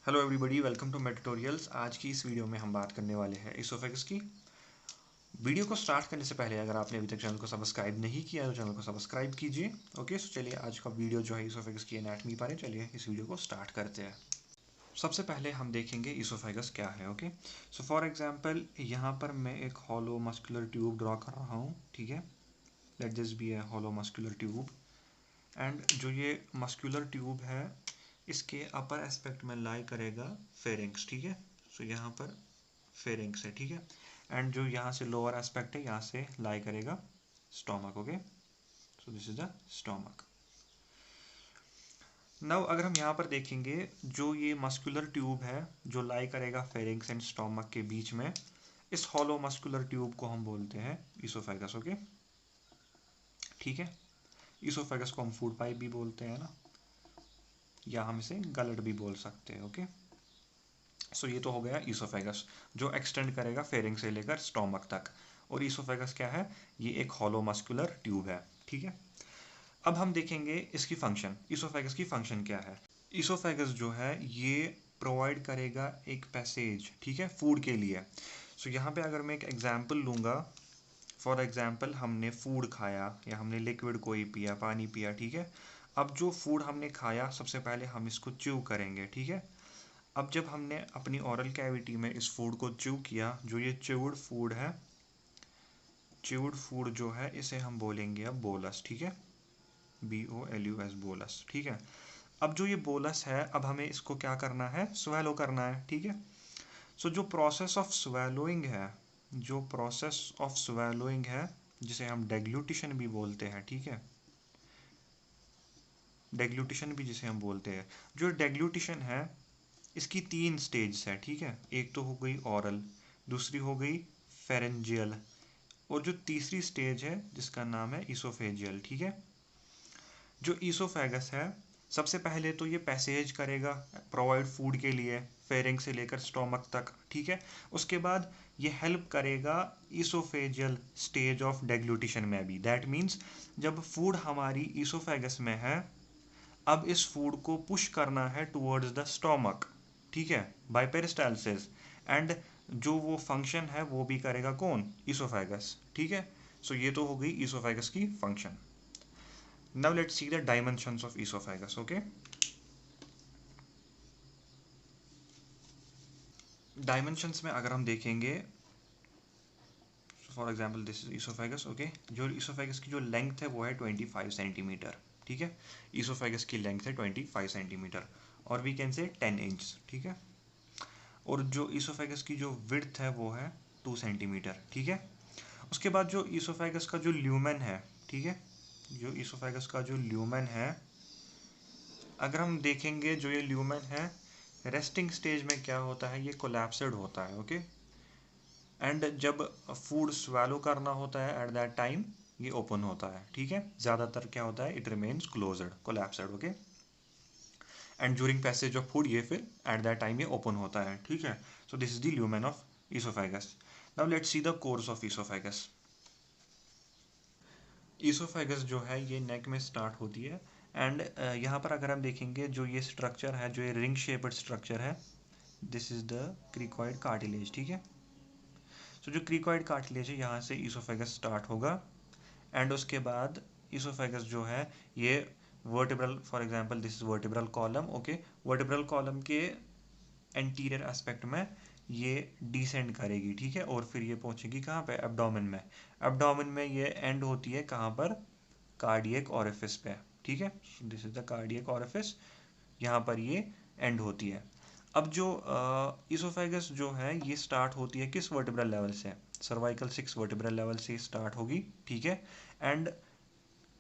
Hello everybody, welcome to my tutorials. आज की इस वीडियो में हम बात करने वाले हैं इसोफेगस की। वीडियो को स्टार्ट करने से पहले अगर आपने अभी तक चैनल को सब्सक्राइब नहीं किया तो चैनल को सब्सक्राइब कीजिए। ओके, सो चलिए आज का वीडियो जो है इसोफेगस की एनाटमी पर है। चलिए इस वीडियो को स्टार्ट करते हैं। सबसे पहले हम देखेंगे इसोफेगस क्या है। ओके, सो फॉर एग्जांपल यहाँ पर मैं एक हॉलो मस्कुलर ट्यूब ड्रॉ कर रहा हूँ। ठीक है, let this be a hollow muscular tube. And जो ये मस्कुलर ट्यूब है इसके अपर एस्पेक्ट में लाई करेगा फेरिंग्स। ठीक है, सो यहाँ पर फेरिंग्स है। ठीक है, एंड जो यहाँ से लोअर एस्पेक्ट है यहाँ से लाई करेगा stomach. Okay, so this is the stomach. Now अगर हम यहाँ पर देखेंगे जो ये मस्कुलर ट्यूब है जो लाई करेगा फेरिंग्स एंड स्टोमक के बीच में, इस हॉलो मस्कुलर ट्यूब को हम बोलते हैं इसोफेगस। ओके, ठीक है, इसोफेगस को हम फूड पाइप भी बोलते हैं ना, या हम इसे गलट भी बोल सकते हैं। ओके, सो ये तो हो गया इसोफेगस जो एक्सटेंड करेगा फेरिंग से लेकर स्टोमक तक। और इसोफेगस क्या है? ये एक हॉलो मस्कुलर ट्यूब है। ठीक है, अब हम देखेंगे इसकी फंक्शन, इसोफेगस की फंक्शन क्या है। इसोफेगस जो है ये प्रोवाइड करेगा एक पैसेज, ठीक है, फूड के लिए। सो यहाँ पे अगर मैं एक एग्जांपल लूँगा, फॉर एग्जांपल हमने फूड खाया या हमने लिक्विड कोई पिया, पानी पिया। ठीक है, अब जो फूड हमने खाया सबसे पहले हम इसको च्यू करेंगे। ठीक है, अब जब हमने अपनी ओरल कैविटी में इस फूड को च्यू किया, जो ये च्यूड फूड है, च्यूड फूड जो है इसे हम बोलेंगे अब बोलस। ठीक है, BOLUS बोलस। ठीक है, अब जो ये बोलस है अब हमें इसको क्या करना है? स्वेलो करना है। ठीक है, सो जो प्रोसेस ऑफ स्वेलोइंग है, जो प्रोसेस ऑफ स्वेलोइंग है जिसे हम डेग्लूटिशन भी बोलते हैं। ठीक है, डेग्लूटिशन भी जिसे हम बोलते हैं, जो डेग्लूटिशन है इसकी 3 स्टेज है। ठीक है, एक तो हो गई ओरल, दूसरी हो गई फेरेंजियल, और जो तीसरी स्टेज है जिसका नाम है इसोफेजियल। ठीक है, जो इसोफेगस है सबसे पहले तो ये पैसेज करेगा प्रोवाइड फूड के लिए फेरिंग से लेकर स्टोमक तक। ठीक है, उसके बाद ये हेल्प करेगा इसोफेजियल स्टेज ऑफ डेग्लूटिशन में भी। दैट मीन्स जब फूड हमारी इसोफेगस में है, अब इस फूड को पुश करना है टुवर्ड्स द स्टोमक। ठीक है, बाय पेरिस्टालसिस, एंड जो वो फंक्शन है वो भी करेगा कौन? इसोफेगस। ठीक है, सो ये तो हो गई इसोफेगस की function. Now let's see the dimensions of oesophagus. Okay, dimensions में अगर हम देखेंगे, for example this is oesophagus. Okay, जो इसोफेगस की जो लेंथ है वो है 25 सेंटीमीटर। ठीक है, इसोफेगस की लेंथ है 25 सेंटीमीटर, और वी कैन से 10 इंच। ठीक है, और जो इसोफेगस की जो विड्थ है वो है 2 सेंटीमीटर। ठीक है, उसके बाद जो इसोफेगस का जो ल्यूमेन है, ठीक है, जो इसोफेगस का जो ल्यूमेन है अगर हम देखेंगे, जो ये ल्यूमेन है रेस्टिंग स्टेज में क्या होता है? ये कोलैप्सिड होता है। ओके, एंड जब फूड स्वेलो करना होता है एट दैट टाइम ये ओपन होता है। ठीक है, ज़्यादातर क्या होता है? It remains closed, collapsed. Okay, and during passage of food ये फिर एट दैट टाइम ये ओपन होता है। ठीक है, so this is the lumen of oesophagus. Now let's see the course of oesophagus. Oesophagus जो है ये नेक में स्टार्ट होती है, एंड यहाँ पर अगर हम देखेंगे जो ये स्ट्रक्चर है, जो ये रिंग शेप्ड स्ट्रक्चर है, this is the cricoid cartilage. ठीक है, सो जो क्रिकॉइड कार्टिलेज है यहाँ से इसोफेगस स्टार्ट होगा, एंड उसके बाद इसोफेगस जो है ये vertebral, for example this is vertebral column. Okay, vertebral column के एंटीरियर एस्पेक्ट में ये डिसेंड करेगी। ठीक है, और फिर ये पहुंचेगी कहाँ पे? एब्डोमेन में। एब्डोमेन में ये एंड होती है कहाँ पर? कार्डियक ओरिफिस पे। ठीक है, this is the cardiac orifice, यहाँ पर ये एंड होती है। अब जो इसोफेगस जो है ये स्टार्ट होती है किस वर्टिब्रल लेवल से? सर्वाइकल 6 वर्टिब्रल लेवल से स्टार्ट होगी। ठीक है, एंड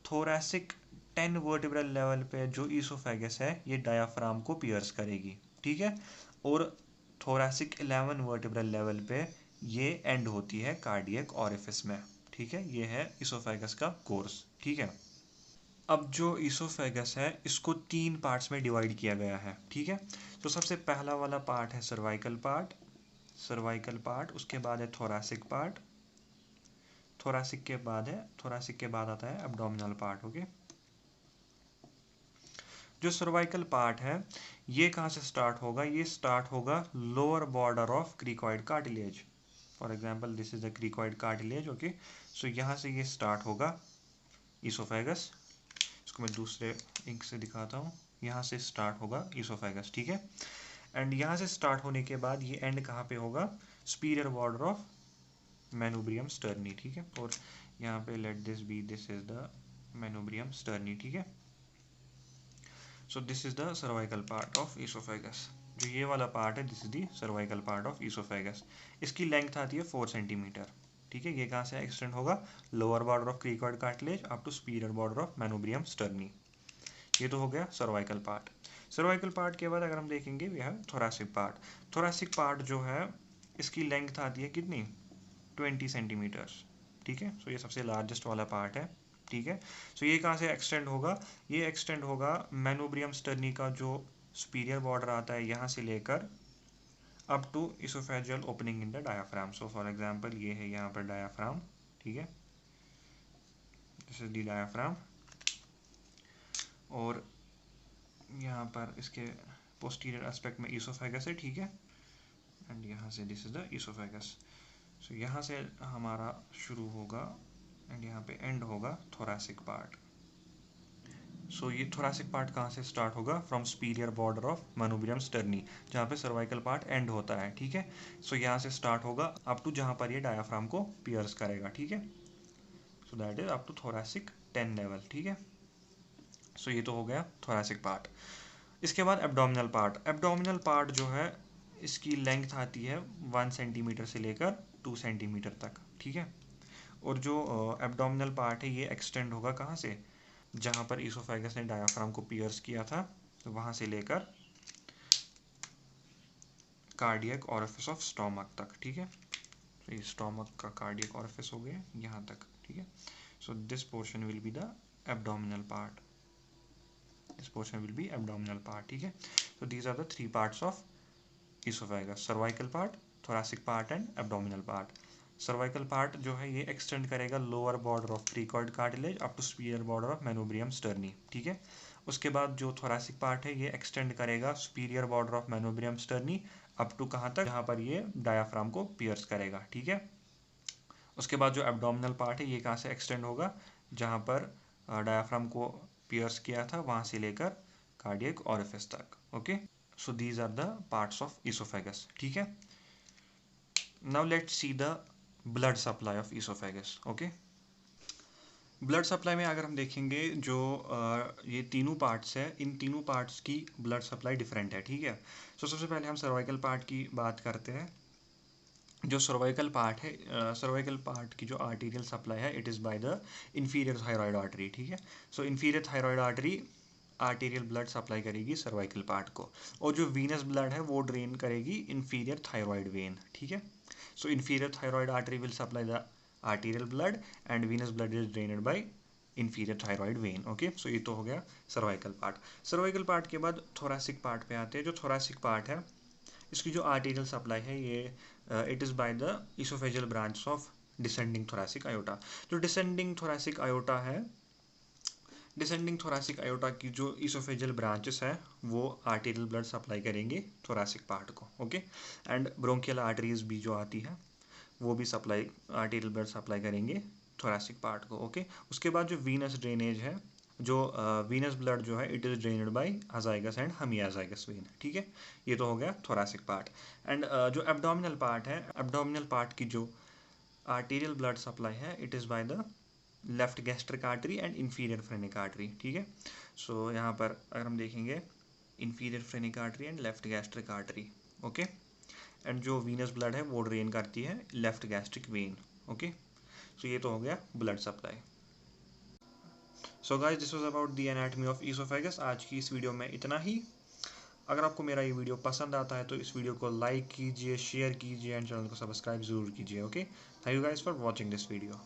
थोरैसिक 10 वर्टिब्रल लेवल पे जो इसोफेगस है ये डायाफ्राम को पियर्स करेगी। ठीक है, और थोरैसिक 11 वर्टिब्रल लेवल पे ये एंड होती है कार्डियक ओरिफिस में। ठीक है, ये है इसोफेगस का कोर्स। ठीक है, अब जो इसोफेगस है इसको 3 पार्ट्स में डिवाइड किया गया है। ठीक है, तो सबसे पहला वाला पार्ट है सर्वाइकल पार्ट, सर्वाइकल पार्ट, उसके बाद है थोरैसिक पार्ट, थोरैसिक के बाद आता है एब्डोमिनल पार्ट। ओके, जो सर्वाइकल पार्ट है ये कहाँ से स्टार्ट होगा, ये स्टार्ट होगा lower border of cricoid cartilage. For example this is the cricoid cartilage, okay. So यहाँ से ये स्टार्ट होगा ईसोफेगस, इसको मैं दूसरे इंक से दिखाता हूँ। यहाँ से स्टार्ट होगा ईसोफेगस, ठीक है। एंड यहाँ से स्टार्ट होने के बाद ये एंड कहाँ पे होगा, superior border of manubrium sterni, ठीक है। और यहाँ पे let this be, this is the manubrium sterni, ठीक है। So this is the cervical part of oesophagus. जो ये वाला पार्ट है this is the cervical part of oesophagus. इसकी लेंथ आती है 4 सेंटीमीटर, ठीक है। ये कहाँ से एक्सटेंड होगा, lower border of cricoid cartilage up to superior border of manubrium sterni. ये तो हो गया सर्वाइकल पार्ट। सर्वाइकल पार्ट के बाद अगर हम देखेंगे we have thoracic part. Thoracic part जो है इसकी लेंथ आती है कितनी, 20 सेंटीमीटर्स, ठीक है। सो ये सबसे लार्जेस्ट वाला पार्ट है, ठीक है। सो ये कहाँ से एक्सटेंड होगा, ये एक्सटेंड होगा मेनोब्रियम स्टर्नी का जो सुपीरियर बॉर्डर आता है यहाँ से लेकर up to oesophageal opening in the diaphragm. So for example ये है यहाँ पर डायाफ्राम, ठीक है, दिस इज द डायाफ्राम। और यहाँ पर इसके पोस्टीरियर एस्पेक्ट में इसोफेगस है, ठीक है। एंड यहाँ से दिस इज द इसोफेगस। सो यहाँ से हमारा शुरू होगा एंड यहाँ पे एंड होगा थोरैसिक पार्ट। सो ये थोरैसिक पार्ट कहाँ से स्टार्ट होगा, from superior border of manubrium स्टर्नी, जहाँ पे सर्वाइकल पार्ट एंड होता है, ठीक है। सो यहाँ से स्टार्ट होगा अप टू जहाँ पर ये डायाफ्राम को पियर्स करेगा, ठीक है। So that is up to thoracic 10 level, ठीक है। सो ये तो हो गया थोरैसिक पार्ट। इसके बाद एब्डोमिनल पार्ट। एब्डोमिनल पार्ट जो है इसकी लेंथ आती है 1 सेंटीमीटर से लेकर 2 सेंटीमीटर तक, ठीक है। और जो एब्डोमिनल पार्ट है ये एक्सटेंड होगा कहाँ से, जहाँ पर ईसोफेगस ने डायाफ्राम को पियर्स किया था तो वहाँ से लेकर कार्डियक ऑरिफिस ऑफ स्टोमक तक, ठीक है। तो ये स्टोमक का कार्डियक ऑरिफिस हो गया यहाँ तक, ठीक है। So this portion will be the abdominal part, this portion will be abdominal part, ठीक है। So these are the 3 parts of esophagus, cervical part, thoracic part and abdominal part। cervical part जो है ये extend करेगा lower border of cricoid cartilage up to superior border of manubrium sterni, ठीक है। उसके बाद जो thoracic part है ये extend करेगा superior border of manubrium sterni up to कहाँ तक, जहाँ पर ये diaphragm को pierce करेगा, ठीक है। उसके बाद जो abdominal part है ये कहाँ से extend होगा, जहाँ पर diaphragm को पियर्स किया था वहां से लेकर कार्डियक ऑरिफिस तक, okay. So these are the parts of oesophagus, ठीक है। Now let's see the blood supply of oesophagus, okay. Blood supply में अगर हम देखेंगे जो ये तीनों पार्ट्स है, इन तीनों पार्ट्स की ब्लड सप्लाई डिफरेंट है, ठीक है। सो सबसे पहले हम सर्वाइकल पार्ट की बात करते हैं। जो सर्वाइकल पार्ट है, सर्वाइकल पार्ट की जो आर्टीरियल सप्लाई है it is by the inferior thyroid artery, ठीक है। So inferior thyroid artery arterial blood supply करेगी सर्वाइकल पार्ट को, और जो वीनस ब्लड है वो ड्रेन करेगी इन्फीरियर थायराइड वेन, ठीक है। So inferior thyroid artery will supply the arterial blood and venous blood is drained by inferior thyroid vein, okay. So ये तो हो गया सर्वाइकल पार्ट। सर्वाइकल पार्ट के बाद थोरैसिक पार्ट पे आते हैं। जो थोरैसिक पार्ट है इसकी जो आर्टीरियल सप्लाई है ये it is by the oesophageal branch of descending thoracic iota. जो डिसेंडिंग थोरैसिक आयोटा है, डिसेंडिंग थोरैसिक आयोटा की जो इसोफेजियल ब्रांचेस है वो आर्टीरियल ब्लड सप्लाई करेंगे थोरैसिक पार्ट को, ओके। एंड ब्रोंकियल आर्टरीज भी जो आती है वो भी सप्लाई आर्टीरियल ब्लड सप्लाई करेंगे थोरैसिक पार्ट को, ओके। उसके बाद जो वीनस ड्रेनेज है, जो वीनस ब्लड जो है it is drained by azygos and hemiazygos vein, ठीक है। ये तो हो गया थोरैसिक पार्ट। एंड जो एब्डोमिनल पार्ट है, एब्डोमिनल पार्ट की जो आर्टीरियल ब्लड सप्लाई है it is by the left gastric artery and inferior phrenic artery, ठीक है। सो यहाँ पर अगर हम देखेंगे inferior phrenic artery and left gastric artery, okay. And जो वीनस ब्लड है वो ड्रेन करती है left gastric vein, okay. So ये तो हो गया blood supply. So guys this was about the anatomy of oesophagus. आज की इस वीडियो में इतना ही। अगर आपको मेरा ये वीडियो पसंद आता है तो इस वीडियो को लाइक कीजिए, शेयर कीजिए एंड चैनल को सब्सक्राइब जरूर कीजिए, okay. Thank you guys for watching this video.